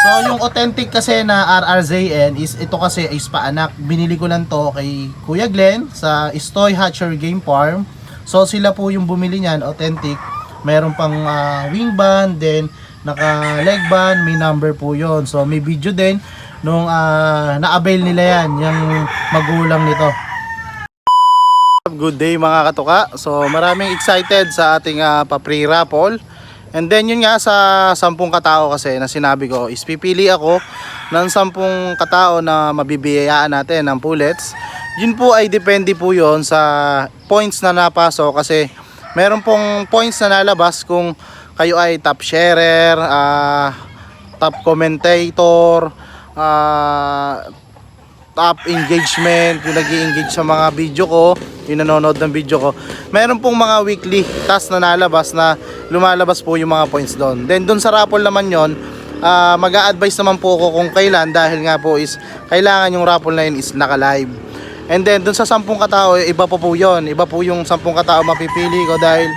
So yung authentic kasi na RRZN is ito kasi is paanak. Binili ko lang to kay Kuya Glenn sa Stoy Hatcher Game Farm. So sila po yung bumili niyan, authentic. Meron pang wing band, then naka leg band, may number po yon. So may video din nung na-avail nila yan, yung magulang nito. Good day mga katuka. So maraming excited sa ating pa-pre raffle. And then yun nga, sa 10 katao kasi na sinabi ko is pipili ako ng 10 katao na mabibiyayaan natin ng pullets. Yun po ay depende po yun sa points na napasok, kasi meron pong points na nalabas kung kayo ay top sharer, top commentator, top engagement, yung nag-i-engage sa mga video ko, yung nanonood ng video ko. Meron pong mga weekly task na nalabas na lumalabas po yung mga points doon. Then doon sa raffle naman yon, mag-a-advise naman po ako kung kailan, dahil nga po is kailangan yung raffle na yun is naka-live. And then doon sa 10 katao, iba po yun. Iba po yung 10 katao mapipili ko, dahil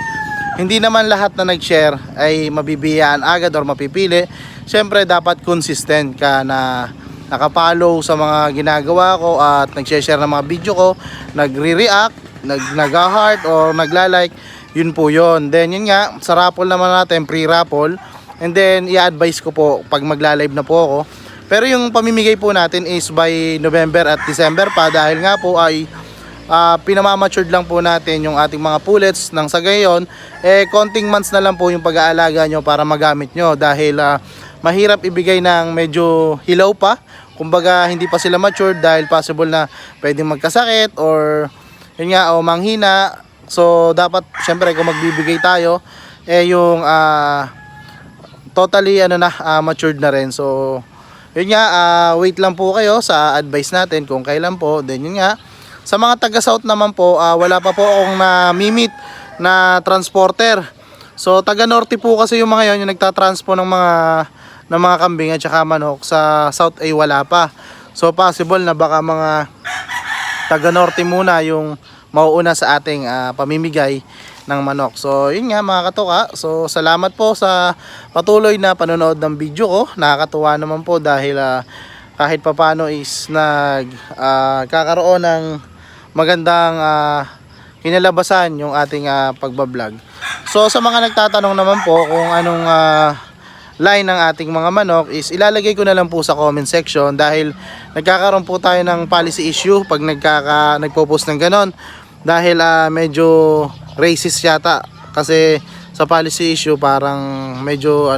hindi naman lahat na nag-share ay mabibiyaan agad or mapipili. Siyempre dapat consistent ka na nakapollow sa mga ginagawa ko at nag-share ng mga video ko, nagre-react, nag-heart or nagla-like. Yun po yun. Then yun nga, sa raffle naman natin, pre-raffle. And then i-advise ko po pag magla-live na po ako. Pero yung pamimigay po natin is by November at December pa, dahil nga po ay pinamamatured lang po natin yung ating mga pullets. Nang sa gayon, konting months na lang po yung pag-aalaga nyo para magamit nyo, dahil mahirap ibigay ng medyo hilaw pa. Kumbaga hindi pa sila matured, dahil possible na pwedeng magkasakit or yun nga, o manghina. So dapat syempre kung magbibigay tayo yung totally matured na rin. So yun nga, wait lang po kayo sa advice natin kung kailan po. Then yun nga, sa mga taga South naman po, wala pa po akong na-meet na transporter. So taga Norte po kasi yung mga yon, yung nagtatranspo ng mga kambing at saka manok. Sa South ay wala pa. So possible na baka mga taga Norte muna yung mauuna sa ating pamimigay ng manok. So yun nga mga katuka. So salamat po sa patuloy na panonood ng video ko. Nakakatuwa naman po, dahil kahit papano is kakaroon ng magandang kinalabasan yung ating pagbablog. So sa mga nagtatanong naman po kung anong line ng ating mga manok, is ilalagay ko na lang po sa comment section, dahil nagkakaroon po tayo ng policy issue pag nagpo-post ng ganon, dahil medyo racist yata, kasi sa policy issue parang medyo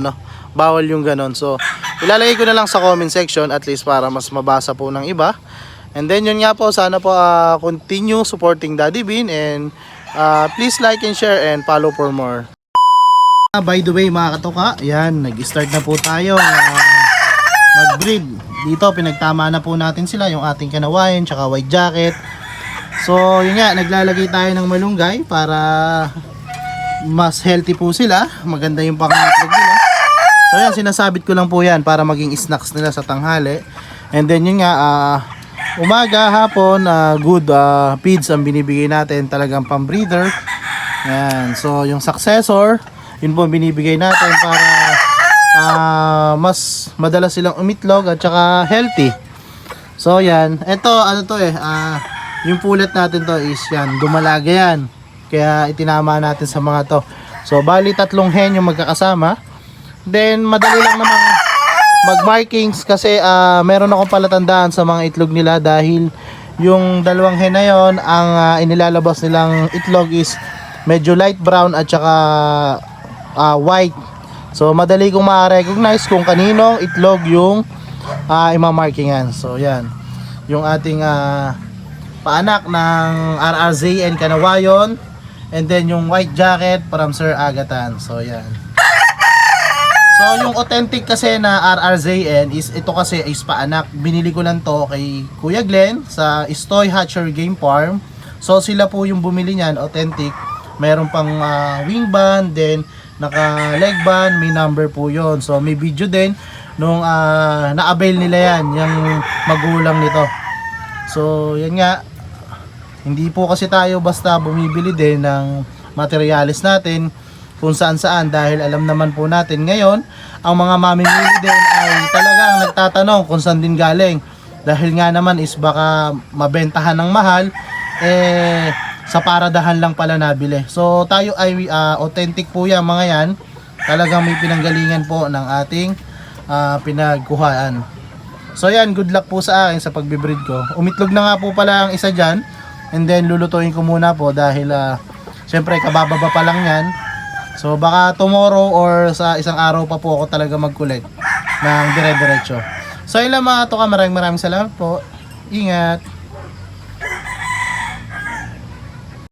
bawal yung ganon. So ilalagay ko na lang sa comment section, at least para mas mabasa po ng iba. And then yun nga po, sana po continue supporting Daddy Bean, and please like and share and follow for more. By the way mga katuka, yan, nag-start na po tayo mag-breed. Dito pinagtama na po natin sila, yung ating kanawayan tsaka white jacket. So yun nga, naglalagay tayo ng malunggay para mas healthy po sila, maganda yung pangangatlog nila. So yan, sinasabit ko lang po yan para maging snacks nila sa tanghali. And then yun nga, umaga, hapon, good feeds ang binibigay natin, talagang pang-breeder. Yan, so yung successor, yun po binibigay natin para mas madalas silang umitlog at saka healthy. So yan, ito yung pullet natin to is yan, dumalaga yan, kaya itinama natin sa mga to. So bali 3 hen yung magkakasama. Then madali lang naman mag-markings, kasi meron akong palatandaan sa mga itlog nila, dahil yung 2 hen na yon, ang inilalabas nilang itlog is medyo light brown at saka white. So madali kong ma-recognize kung kaninong itlog yung ima-markingan. So yan, yung ating paanak ng RRZN Kanawayon, and then yung white jacket from Sir Agatan. So yan. So yung authentic kasi na RRZN is ito kasi is paanak. Binili ko lang to kay Kuya Glenn sa Stoy Hatcher Game Farm. So sila po yung bumili niyan, authentic. Meron pang wing band, then naka leg band, may number po yon. So may video din nung na-avail nila yan, yung magulang nito. So yan nga, hindi po kasi tayo basta bumibili din ng materialis natin. kung saan dahil alam naman po natin ngayon ang mga mamimili din ay talagang nagtatanong kung saan din galing, dahil nga naman is baka mabentahan ng mahal sa paradahan lang pala nabili. So tayo ay authentic po yan mga yan, talagang may pinanggalingan po ng ating pinagkuhaan. So yan, good luck po sa akin sa pagbibreed ko. Umitlog na nga po pala ang isa dyan, and then lulutuin ko muna po dahil syempre kabababa pa lang yan. So baka tomorrow or sa isang araw pa po ako talaga mag-collect ng dire-diretso. So yun lang mga toka, maraming salamat po. Ingat!